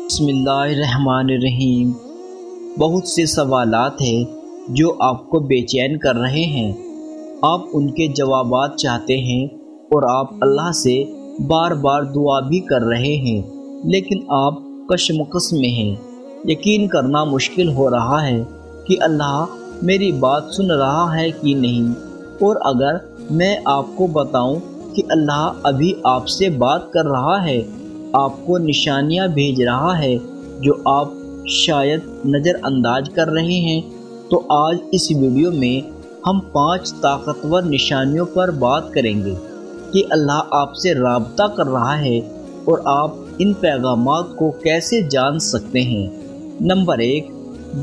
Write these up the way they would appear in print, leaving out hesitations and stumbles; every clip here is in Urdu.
بسم اللہ الرحمن الرحیم۔ بہت سے سوالات ہیں جو آپ کو بے چین کر رہے ہیں، آپ ان کے جوابات چاہتے ہیں اور آپ اللہ سے بار بار دعا بھی کر رہے ہیں، لیکن آپ کشمکش میں ہیں۔ یقین کرنا مشکل ہو رہا ہے کہ اللہ میری بات سن رہا ہے کہ نہیں، اور اگر میں آپ کو بتاؤں کہ اللہ ابھی آپ سے بات کر رہا ہے، آپ کو نشانیاں بھیج رہا ہے جو آپ شاید نظر انداز کر رہے ہیں، تو آج اس ویڈیو میں ہم 5 طاقتور نشانیوں پر بات کریں گے کہ اللہ آپ سے رابطہ کر رہا ہے اور آپ ان پیغامات کو کیسے جان سکتے ہیں۔ نمبر 1،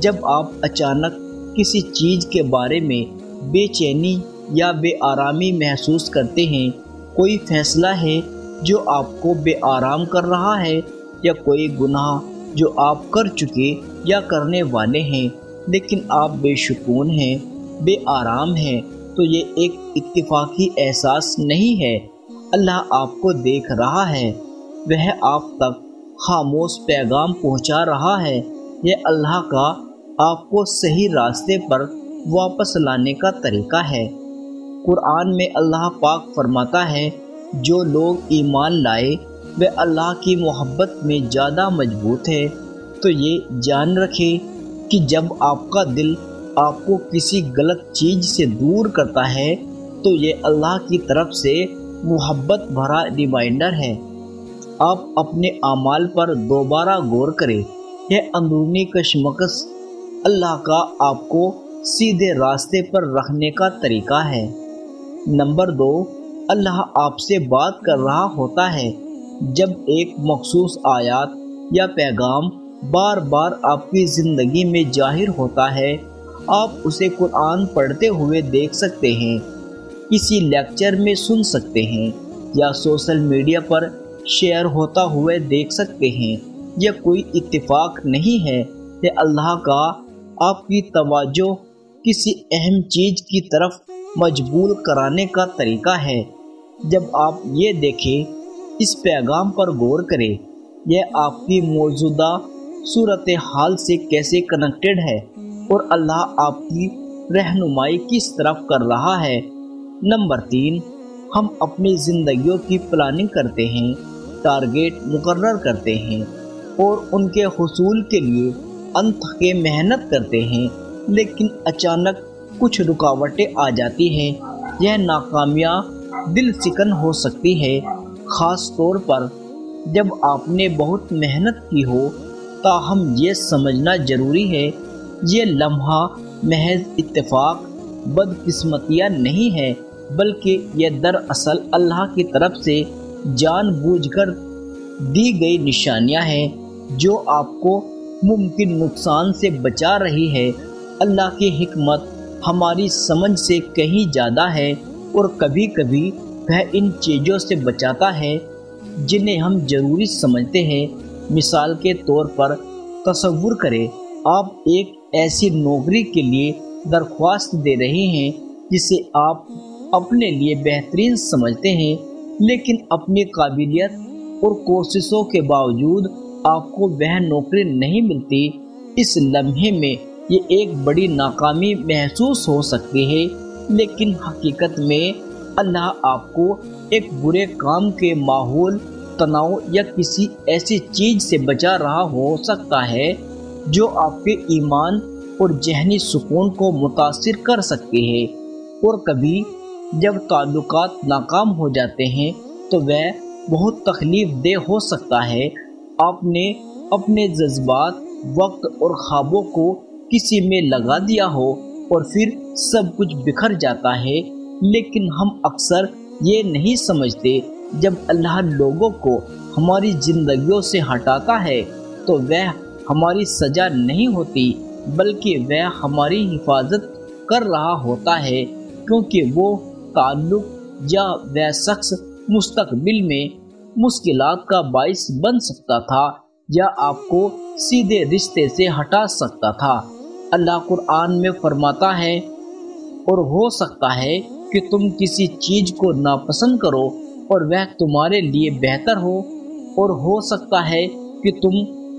جب آپ اچانک کسی چیز کے بارے میں بے چینی یا بے آرامی محسوس کرتے ہیں، کوئی فیصلہ ہے جو آپ کو بے آرام کر رہا ہے، یا کوئی گناہ جو آپ کر چکے یا کرنے والے ہیں لیکن آپ بے سکون ہیں، بے آرام ہیں، تو یہ ایک اتفاقی احساس نہیں ہے۔ اللہ آپ کو دیکھ رہا ہے، وہ آپ تک خاموش پیغام پہنچا رہا ہے۔ یہ اللہ کا آپ کو صحیح راستے پر واپس لانے کا طریقہ ہے۔ قرآن میں اللہ پاک فرماتا ہے، جو لوگ ایمان لائے وہ اللہ کی محبت میں زیادہ مضبوط ہے۔ تو یہ جان رکھیں کہ جب آپ کا دل آپ کو کسی غلط چیز سے دور کرتا ہے تو یہ اللہ کی طرف سے محبت بھرا ریمائنڈر ہے۔ آپ اپنے اعمال پر دوبارہ غور کریں، یہ اندرونی کشمکش اللہ کا آپ کو سیدھے راستے پر رکھنے کا طریقہ ہے۔ نمبر 2، اللہ آپ سے بات کر رہا ہوتا ہے جب ایک مخصوص آیات یا پیغام بار بار آپ کی زندگی میں ظاہر ہوتا ہے۔ آپ اسے قرآن پڑھتے ہوئے دیکھ سکتے ہیں، کسی لیکچر میں سن سکتے ہیں، یا سوشل میڈیا پر شیئر ہوتا ہوئے دیکھ سکتے ہیں۔ یہ کوئی اتفاق نہیں ہے، یہ اللہ کا آپ کی توجہ کسی اہم چیز کی طرف مجبور کرانے کا طریقہ ہے۔ جب آپ یہ دیکھیں، اس پیغام پر غور کریں، یہ آپ کی موجودہ صورتحال سے کیسے کنیکٹڈ ہے اور اللہ آپ کی رہنمائی کس طرف کر رہا ہے۔ نمبر 3، ہم اپنی زندگیوں کی پلاننگ کرتے ہیں، ٹارگیٹ مقرر کرتے ہیں اور ان کے حصول کے لیے انتھک محنت کرتے ہیں، لیکن اچانک کچھ رکاوٹیں آ جاتی ہیں۔ یہ ناکامیاں دل سکن ہو سکتی ہے، خاص طور پر جب آپ نے بہت محنت کی ہو۔ تاہم یہ سمجھنا ضروری ہے، یہ لمحہ محض اتفاق بدقسمتیاں نہیں ہے، بلکہ یہ دراصل اللہ کی طرف سے جان بوجھ کر دی گئی نشانیاں ہیں جو آپ کو ممکن نقصان سے بچا رہی ہے۔ اللہ کی حکمت ہماری سمجھ سے کہیں زیادہ ہے، اور کبھی کبھی وہ ان چیزوں سے بچاتا ہے جنہیں ہم ضروری سمجھتے ہیں۔ مثال کے طور پر تصور کریں، آپ ایک ایسی نوکری کے لیے درخواست دے رہے ہیں جسے آپ اپنے لیے بہترین سمجھتے ہیں، لیکن اپنی قابلیت اور کوششوں کے باوجود آپ کو وہ نوکری نہیں ملتی۔ اس لمحے میں یہ ایک بڑی ناکامی محسوس ہو سکتی ہے، لیکن حقیقت میں اللہ آپ کو ایک برے کام کے ماحول، تناؤ یا کسی ایسی چیز سے بچا رہا ہو سکتا ہے جو آپ کے ایمان اور ذہنی سکون کو متاثر کر سکتی ہے۔ اور کبھی جب تعلقات ناکام ہو جاتے ہیں تو وہ بہت تکلیف دہ ہو سکتا ہے۔ آپ نے اپنے جذبات، وقت اور خوابوں کو کسی میں لگا دیا ہو اور پھر سب کچھ بکھر جاتا ہے، لیکن ہم اکثر یہ نہیں سمجھتے جب اللہ لوگوں کو ہماری زندگیوں سے ہٹاتا ہے تو وہ ہماری سزا نہیں ہوتی، بلکہ وہ ہماری حفاظت کر رہا ہوتا ہے، کیونکہ وہ تعلق یا وہ شخص مستقبل میں مشکلات کا باعث بن سکتا تھا یا آپ کو سیدھے رشتے سے ہٹا سکتا تھا۔ اللہ قرآن میں فرماتا ہے، اور ہو سکتا ہے کہ تم کسی چیز کو ناپسند کرو اور وہ تمہارے لیے بہتر ہو، اور ہو سکتا ہے کہ تم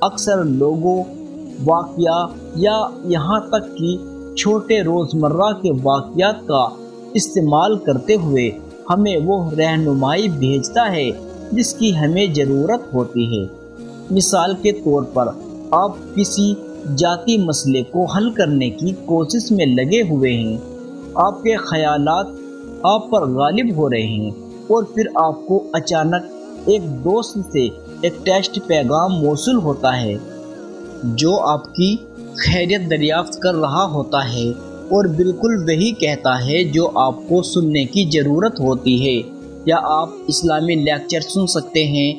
اکثر لوگوں، واقعہ یا یہاں تک کہ چھوٹے روزمرہ کے واقعات کا استعمال کرتے ہوئے ہمیں وہ رہنمائی بھیجتا ہے جس کی ہمیں ضرورت ہوتی ہے۔ مثال کے طور پر آپ کسی ذاتی مسئلے کو حل کرنے کی کوشش میں لگے ہوئے ہیں، آپ کے خیالات آپ پر غالب ہو رہے ہیں، اور پھر آپ کو اچانک ایک دوست سے ایک ٹیکسٹ پیغام موصول ہوتا ہے جو آپ کی خیریت دریافت کر رہا ہوتا ہے اور بالکل وہی کہتا ہے جو آپ کو سننے کی ضرورت ہوتی ہے۔ یا آپ اسلامی لیکچر سن سکتے ہیں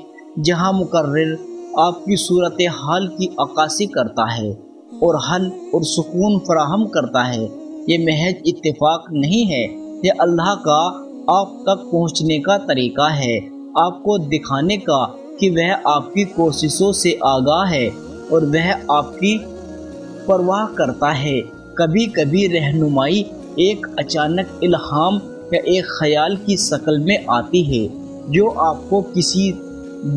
جہاں مقرر آپ کی صورتحال کی عکاسی کرتا ہے اور حل اور سکون فراہم کرتا ہے۔ یہ محض اتفاق نہیں ہے، یہ اللہ کا آپ تک پہنچنے کا طریقہ ہے، آپ کو دکھانے کا کہ وہ آپ کی کوششوں سے آگاہ ہے اور وہ آپ کی پرواہ کرتا ہے۔ کبھی کبھی رہنمائی ایک اچانک الہام یا ایک خیال کی شکل میں آتی ہے جو آپ کو کسی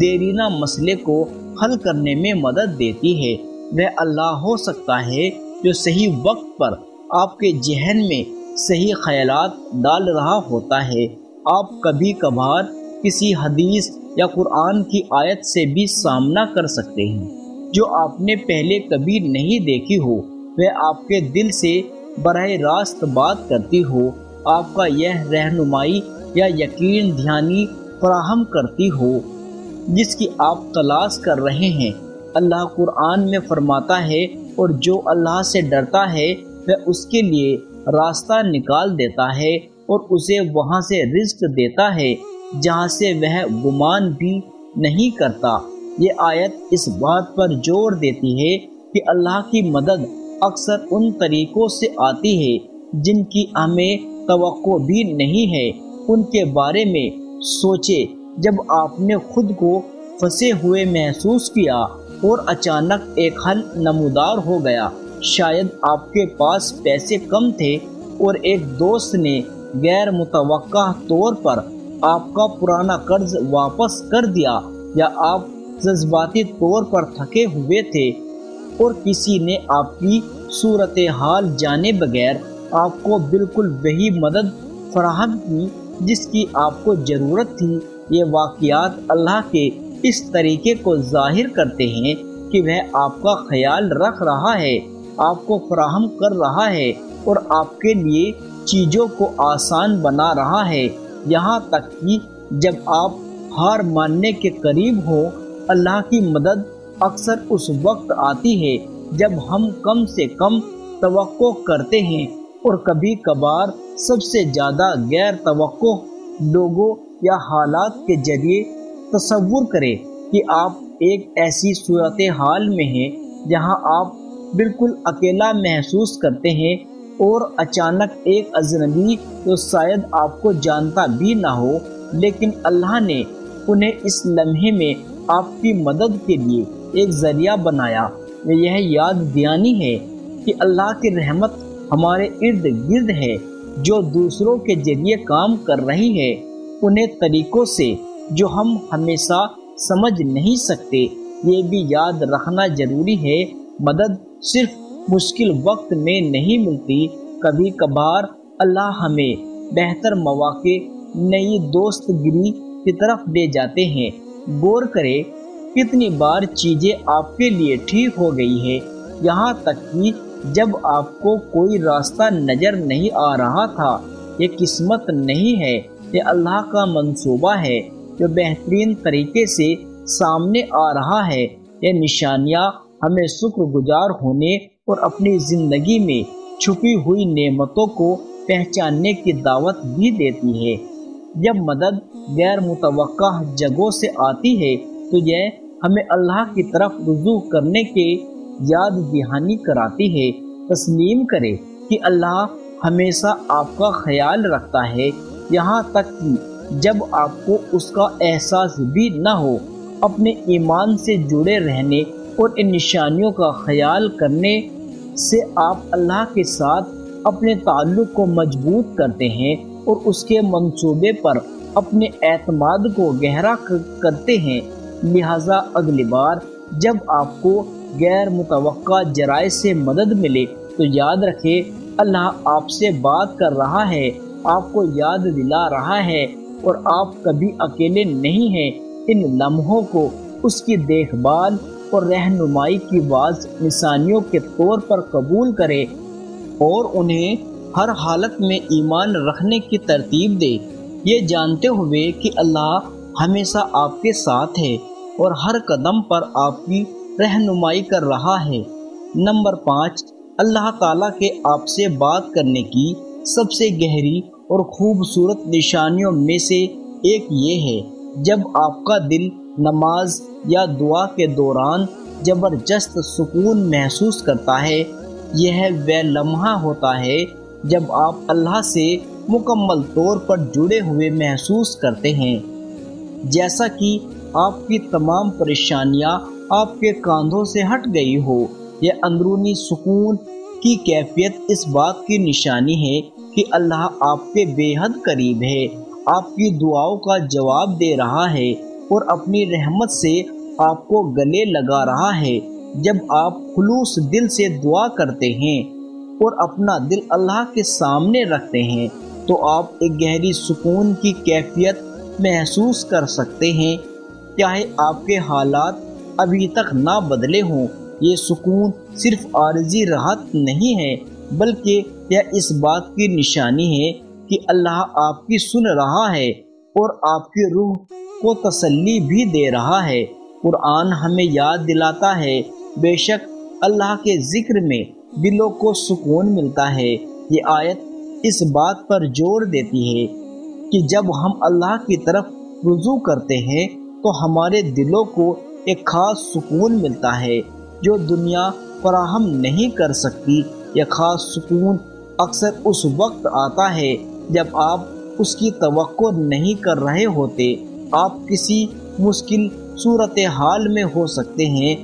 دیرینہ مسئلے کو حل کرنے میں مدد دیتی ہے۔ وہ اللہ ہو سکتا ہے جو صحیح وقت پر آپ کے ذہن میں صحیح خیالات ڈال رہا ہوتا ہے۔ آپ کبھی کبھار کسی حدیث یا قرآن کی آیت سے بھی سامنا کر سکتے ہیں جو آپ نے پہلے کبھی نہیں دیکھی ہو، وہ آپ کے دل سے براہ راست بات کرتی ہو، آپ کا یہ رہنمائی یا یقین دہانی فراہم کرتی ہو جس کی آپ تلاش کر رہے ہیں۔ اللہ قرآن میں فرماتا ہے، اور جو اللہ سے ڈرتا ہے وہ اس کے لیے راستہ نکال دیتا ہے اور اسے وہاں سے رزق دیتا ہے جہاں سے وہ گمان بھی نہیں کرتا۔ یہ آیت اس بات پر زور دیتی ہے کہ اللہ کی مدد اکثر ان طریقوں سے آتی ہے جن کی ہمیں توقع بھی نہیں ہے۔ ان کے بارے میں سوچے، جب آپ نے خود کو پھنسے ہوئے محسوس کیا اور اچانک ایک حل نمودار ہو گیا، شاید آپ کے پاس پیسے کم تھے اور ایک دوست نے غیر متوقع طور پر آپ کا پرانا قرض واپس کر دیا، یا آپ جذباتی طور پر تھکے ہوئے تھے اور کسی نے آپ کی صورتحال جانے بغیر آپ کو بالکل وہی مدد فراہم کی جس کی آپ کو ضرورت تھی۔ یہ واقعات اللہ کے اس طریقے کو ظاہر کرتے ہیں کہ وہ آپ کا خیال رکھ رہا ہے، آپ کو فراہم کر رہا ہے اور آپ کے لیے چیزوں کو آسان بنا رہا ہے، یہاں تک کہ جب آپ ہار ماننے کے قریب ہوں۔ اللہ کی مدد اکثر اس وقت آتی ہے جب ہم کم سے کم توقع کرتے ہیں، اور کبھی کبھار سب سے زیادہ غیر توقع لوگوں یا حالات کے ذریعے۔ تصور کریں کہ آپ ایک ایسی صورتحال میں ہیں جہاں آپ بالکل اکیلا محسوس کرتے ہیں اور اچانک ایک اجنبی جو شاید آپ کو جانتا بھی نہ ہو، لیکن اللہ نے انہیں اس لمحے میں آپ کی مدد کے لیے ایک ذریعہ بنایا۔ یہ یاد دہانی ہے کہ اللہ کی رحمت ہمارے ارد گرد ہے جو دوسروں کے ذریعے کام کر رہی ہے، انہیں طریقوں سے جو ہم ہمیشہ سمجھ نہیں سکتے۔ یہ بھی یاد رکھنا ضروری ہے، مدد صرف مشکل وقت میں نہیں ملتی، کبھی کبھار اللہ ہمیں بہتر مواقع، نئی دوست گیری کی طرف لے جاتے ہیں۔ غور کریں کتنی بار چیزیں آپ کے لیے ٹھیک ہو گئی ہے، یہاں تک کہ جب آپ کو کوئی راستہ نظر نہیں آ رہا تھا۔ یہ قسمت نہیں ہے، یہ اللہ کا منصوبہ ہے جو بہترین طریقے سے سامنے آ رہا ہے۔ یہ نشانیاں ہمیں شکر گزار ہونے اور اپنی زندگی میں چھپی ہوئی نعمتوں کو پہچاننے کی دعوت بھی دیتی ہے۔ جب مدد غیر متوقع جگہوں سے آتی ہے تو یہ ہمیں اللہ کی طرف رجوع کرنے کے یاد دہانی کراتی ہے۔ تسلیم کرے کہ اللہ ہمیشہ آپ کا خیال رکھتا ہے، یہاں تک کہ جب آپ کو اس کا احساس بھی نہ ہو۔ اپنے ایمان سے جڑے رہنے اور ان نشانیوں کا خیال کرنے سے آپ اللہ کے ساتھ اپنے تعلق کو مضبوط کرتے ہیں اور اس کے منصوبے پر اپنے اعتماد کو گہرا کرتے ہیں۔ لہٰذا اگلی بار جب آپ کو غیر متوقع ذرائع سے مدد ملے تو یاد رکھے اللہ آپ سے بات کر رہا ہے، آپ کو یاد دلا رہا ہے اور آپ کبھی اکیلے نہیں ہیں۔ ان لمحوں کو اس کی دیکھ بھال اور رہنمائی کی واضح نشانیوں کے طور پر قبول کرے اور انہیں ہر حالت میں ایمان رکھنے کی ترتیب دے، یہ جانتے ہوئے کہ اللہ ہمیشہ آپ کے ساتھ ہے اور ہر قدم پر آپ کی رہنمائی کر رہا ہے۔ نمبر 5، اللہ تعالیٰ کے آپ سے بات کرنے کی سب سے گہری اور خوبصورت نشانیوں میں سے ایک یہ ہے جب آپ کا دل نماز یا دعا کے دوران زبردست سکون محسوس کرتا ہے۔ یہ وہ لمحہ ہوتا ہے جب آپ اللہ سے مکمل طور پر جڑے ہوئے محسوس کرتے ہیں، جیسا کہ آپ کی تمام پریشانیاں آپ کے کاندھوں سے ہٹ گئی ہو۔ یہ اندرونی سکون کی کیفیت اس بات کی نشانی ہے کہ اللہ آپ کے بے حد قریب ہے، آپ کی دعاؤں کا جواب دے رہا ہے اور اپنی رحمت سے آپ کو گلے لگا رہا ہے۔ جب آپ خلوص دل سے دعا کرتے ہیں اور اپنا دل اللہ کے سامنے رکھتے ہیں تو آپ ایک گہری سکون کی کیفیت محسوس کر سکتے ہیں، چاہے آپ کے حالات ابھی تک نہ بدلے ہوں۔ یہ سکون صرف عارضی راحت نہیں ہے بلکہ یہ اس بات کی نشانی ہے کہ اللہ آپ کی سن رہا ہے اور آپ کی روح کو تسلی بھی دے رہا ہے۔ قرآن ہمیں یاد دلاتا ہے بے شک اللہ کے ذکر میں دلوں کو سکون ملتا ہے۔ یہ آیت اس بات پر زور دیتی ہے کہ جب ہم اللہ کی طرف رجوع کرتے ہیں تو ہمارے دلوں کو ایک خاص سکون ملتا ہے جو دنیا فراہم نہیں کر سکتی۔ یہ خاص سکون اکثر اس وقت آتا ہے جب آپ اس کی توقع نہیں کر رہے ہوتے۔ آپ کسی مشکل صورتحال میں ہو سکتے ہیں،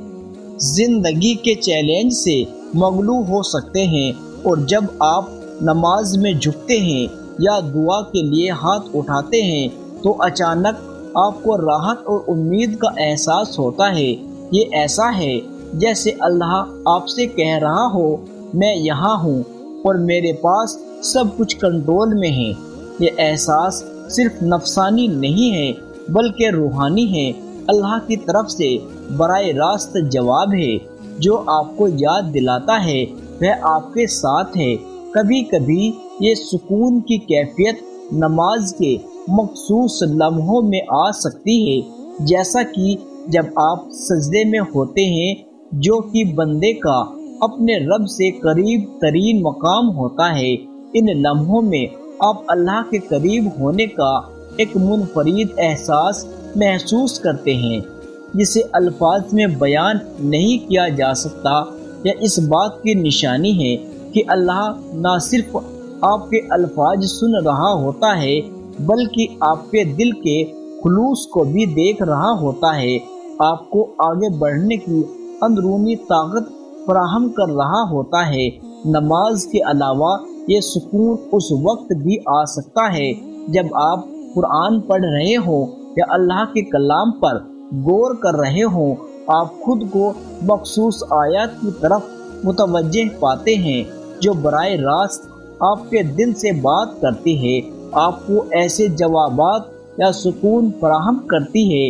زندگی کے چیلنج سے مغلوب ہو سکتے ہیں، اور جب آپ نماز میں جھکتے ہیں یا دعا کے لیے ہاتھ اٹھاتے ہیں تو اچانک آپ کو راحت اور امید کا احساس ہوتا ہے۔ یہ ایسا ہے جیسے اللہ آپ سے کہہ رہا ہو، میں یہاں ہوں اور میرے پاس سب کچھ کنٹرول میں ہے۔ یہ احساس صرف نفسانی نہیں ہے بلکہ روحانی ہے، اللہ کی طرف سے براہ راست جواب ہے جو آپ کو یاد دلاتا ہے وہ آپ کے ساتھ ہے۔ کبھی کبھی یہ سکون کی کیفیت نماز کے مخصوص لمحوں میں آ سکتی ہے، جیسا کہ جب آپ سجدے میں ہوتے ہیں جو کہ بندے کا اپنے رب سے قریب ترین مقام ہوتا ہے۔ ان لمحوں میں آپ اللہ کے قریب ہونے کا ایک منفرد احساس محسوس کرتے ہیں جسے الفاظ میں بیان نہیں کیا جا سکتا۔ یہ اس بات کی نشانی ہے کہ اللہ نہ صرف آپ کے الفاظ سن رہا ہوتا ہے بلکہ آپ کے دل کے خلوص کو بھی دیکھ رہا ہوتا ہے، آپ کو آگے بڑھنے کی اندرونی طاقت فراہم کر رہا ہوتا ہے۔ نماز کے علاوہ یہ سکون اس وقت بھی آ سکتا ہے جب آپ قرآن پڑھ رہے ہوں یا اللہ کے کلام پر غور کر رہے ہوں۔ آپ خود کو مخصوص آیات کی طرف متوجہ پاتے ہیں جو براہ راست آپ کے دل سے بات کرتی ہے، آپ کو ایسے جوابات یا سکون فراہم کرتی ہے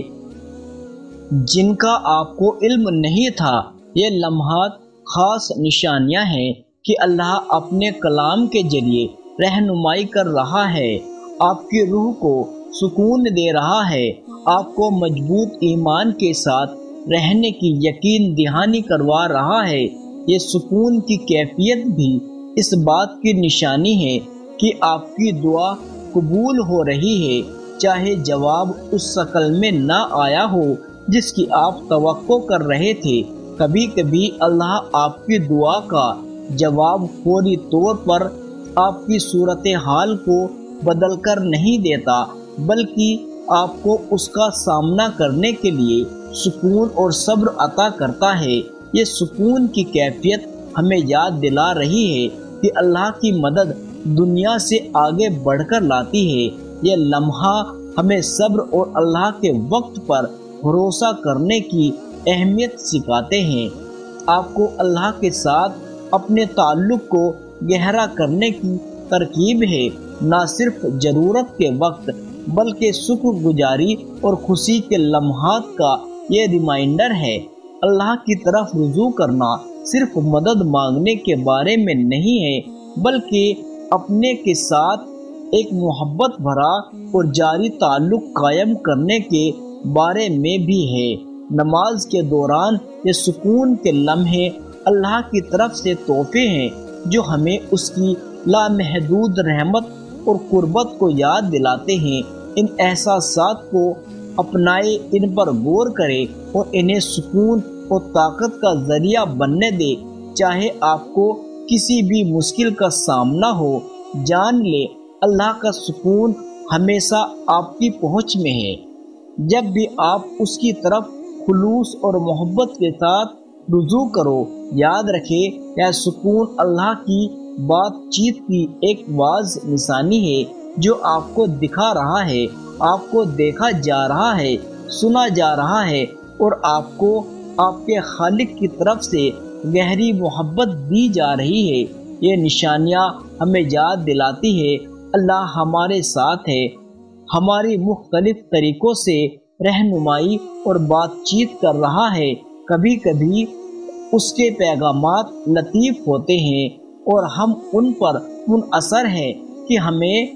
جن کا آپ کو علم نہیں تھا۔ یہ لمحات خاص نشانیاں ہیں کہ اللہ اپنے کلام کے ذریعے رہنمائی کر رہا ہے، آپ کی روح کو سکون دے رہا ہے، آپ کو مضبوط ایمان کے ساتھ رہنے کی یقین دہانی کروا رہا ہے۔ یہ سکون کی کیفیت بھی اس بات کی نشانی ہے کہ آپ کی دعا قبول ہو رہی ہے، چاہے جواب اس شکل میں نہ آیا ہو جس کی آپ توقع کر رہے تھے۔ کبھی کبھی اللہ آپ کی دعا کا جواب فوری طور پر آپ کی صورتحال کو بدل کر نہیں دیتا بلکہ آپ کو اس کا سامنا کرنے کے لیے سکون اور صبر عطا کرتا ہے۔ یہ سکون کی کیفیت ہمیں یاد دلا رہی ہے کہ اللہ کی مدد دنیا سے آگے بڑھ کر لاتی ہے۔ یہ لمحہ ہمیں صبر اور اللہ کے وقت پر بھروسہ کرنے کی اہمیت سکھاتے ہیں۔ آپ کو اللہ کے ساتھ اپنے تعلق کو گہرا کرنے کی ترغیب ہے۔ نہ صرف ضرورت کے وقت بلکہ شکر گزاری اور خوشی کے لمحات کا یہ ریمائنڈر ہے۔ اللہ کی طرف رجوع کرنا صرف مدد مانگنے کے بارے میں نہیں ہے، بلکہ اپنے کے ساتھ ایک محبت بھرا اور جاری تعلق قائم کرنے کے بارے میں بھی ہے۔ نماز کے دوران یہ سکون کے لمحے اللہ کی طرف سے تحفے ہیں جو ہمیں اس کی لامحدود رحمت اور قربت کو یاد دلاتے ہیں۔ ان احساسات کو اپنائے، ان پر غور کرے اور انہیں سکون اور طاقت کا ذریعہ بننے دے۔ چاہے آپ کو کسی بھی مشکل کا سامنا ہو، جان لے اللہ کا سکون ہمیشہ آپ کی پہنچ میں ہے۔ جب بھی آپ اس کی طرف خلوص اور محبت کے ساتھ رجوع کرو، یاد رکھے یہ سکون اللہ کی بات چیت کی ایک واضح نشانی ہے جو آپ کو دکھا رہا ہے، آپ کو دیکھا جا رہا ہے، سنا جا رہا ہے اور آپ کو آپ کے خالق کی طرف سے گہری محبت دی جا رہی ہے۔ یہ نشانیاں ہمیں یاد دلاتی ہے اللہ ہمارے ساتھ ہے، ہماری مختلف طریقوں سے رہنمائی اور بات چیت کر رہا ہے۔ کبھی کبھی اس کے پیغامات لطیف ہوتے ہیں اور ہم ان پر منحصر ہیں کہ ہمیں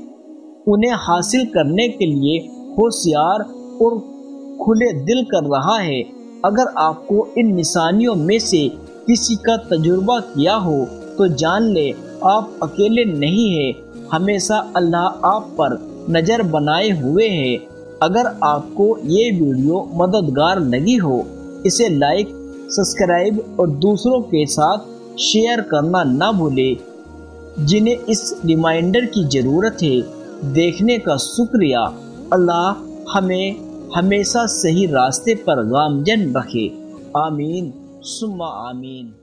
انہیں حاصل کرنے کے لیے ہوشیار اور کھلے دل کر رہا ہے۔ اگر آپ کو ان نشانیوں میں سے کسی کا تجربہ کیا ہو تو جان لے آپ اکیلے نہیں ہیں، ہمیشہ اللہ آپ پر نظر بنائے ہوئے ہے۔ اگر آپ کو یہ ویڈیو مددگار لگی ہو، اسے لائک، سبسکرائب اور دوسروں کے ساتھ شیئر کرنا نہ بھولے جنہیں اس ریمائنڈر کی ضرورت ہے۔ دیکھنے کا شکریہ۔ اللہ ہمیں ہمیشہ صحیح راستے پر گامزن رکھے۔ آمین ثم آمین۔